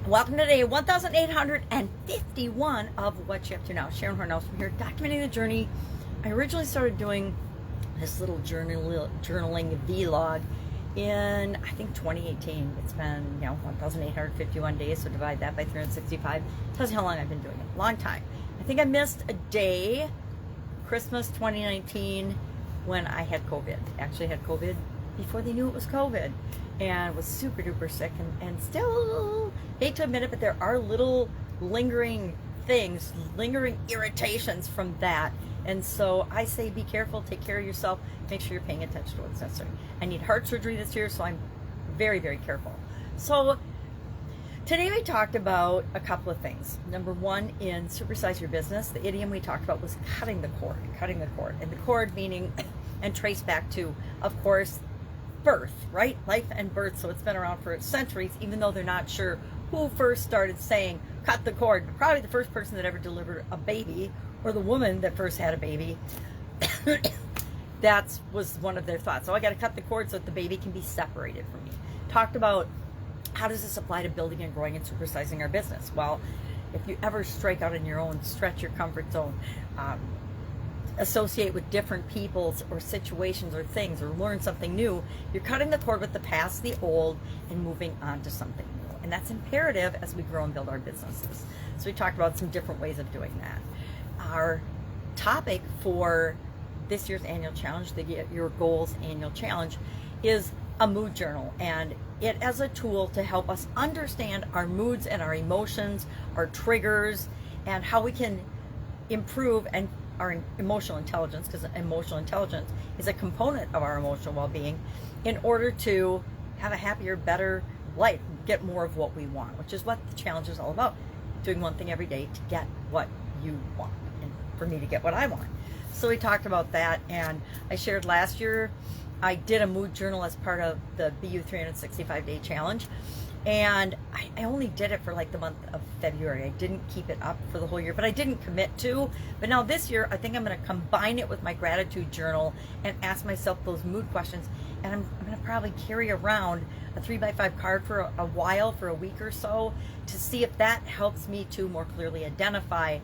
Welcome to day 1851 of What You Up To Now. Sharon Horne-Ellstrom here, documenting the journey. I originally started doing this little journaling vlog in, I think, 2018. It's been, 1,851 days, so divide that by 365. Tells you how long I've been doing it. Long time. I think I missed a day, Christmas 2019, when I had COVID. Actually had COVID before they knew it was COVID. And was super duper sick and still hate to admit it, but there are little lingering things, lingering irritations from that. And so I say be careful, take care of yourself, make sure you're paying attention to what's necessary. I need heart surgery this year, so I'm very, very careful. So today we talked about a couple of things. Number one, in Supersize Your Business, the idiom we talked about was cutting the cord. And the cord meaning, and trace back to, of course, birth, right? Life and birth. So it's been around for centuries, even though they're not sure who first started saying cut the cord. But probably the first person that ever delivered a baby, or the woman that first had a baby, that was one of their thoughts. So I got to cut the cord so that the baby can be separated from me. Talked about how does this apply to building and growing and supersizing our business. Well, if you ever strike out on your own, stretch your comfort zone, associate with different peoples or situations or things, or learn something new, you're cutting the cord with the past, the old, and moving on to something new. And that's imperative as we grow and build our businesses. So we talked about some different ways of doing that. Our topic for this year's annual challenge, the Get Your Goals annual challenge, is a mood journal, and it as a tool to help us understand our moods and our emotions, our triggers, and how we can improve and our emotional intelligence, because emotional intelligence is a component of our emotional well-being, in order to have a happier, better life, get more of what we want, which is what the challenge is all about. Doing one thing every day to get what you want, and for me to get what I want. So we talked about that, and I shared last year I did a mood journal as part of the BU 365 day challenge, and I only did it for like the month of February. I didn't keep it up for the whole year, but I didn't commit to. But now this year, I think I'm going to combine it with my gratitude journal and ask myself those mood questions. And I'm going to probably carry around a 3x5 card for a while, for a week or so, to see if that helps me to more clearly identify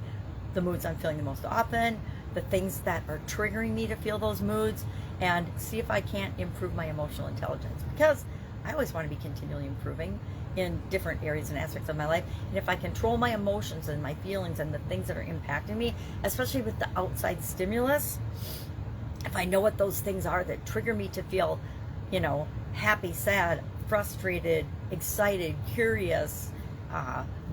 the moods I'm feeling the most often, the things that are triggering me to feel those moods, and see if I can't improve my emotional intelligence. Because I always want to be continually improving in different areas and aspects of my life. And if I control my emotions and my feelings and the things that are impacting me, especially with the outside stimulus, if I know what those things are that trigger me to feel, happy, sad, frustrated, excited, curious,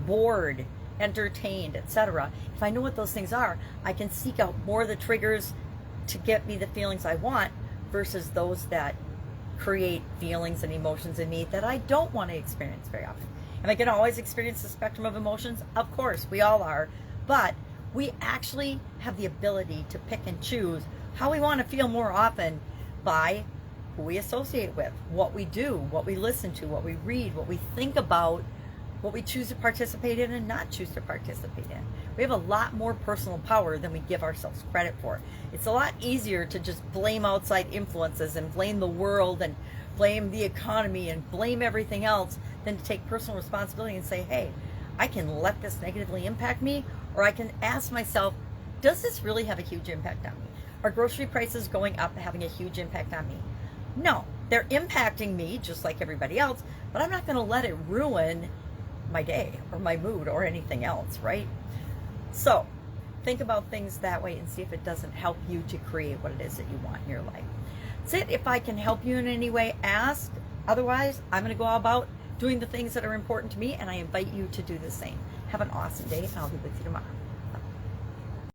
bored, entertained, etc. If I know what those things are, I can seek out more of the triggers to get me the feelings I want versus those that create feelings and emotions in me that I don't want to experience very often. Am I going to always experience the spectrum of emotions? Of course, we all are. But we actually have the ability to pick and choose how we want to feel more often by who we associate with, what we do, what we listen to, what we read, what we think about, what we choose to participate in and not choose to participate in. We have a lot more personal power than we give ourselves credit for. It's a lot easier to just blame outside influences and blame the world and blame the economy and blame everything else than to take personal responsibility and say, hey, I can let this negatively impact me, or I can ask myself, does this really have a huge impact on me? Are grocery prices going up having a huge impact on me? No, they're impacting me just like everybody else, but I'm not going to let it ruin my day or my mood or anything else, right? So think about things that way and see if it doesn't help you to create what it is that you want in your life. That's it. If I can help you in any way, ask. Otherwise, I'm going to go about doing the things that are important to me, and I invite you to do the same. Have an awesome day, and I'll be with you tomorrow.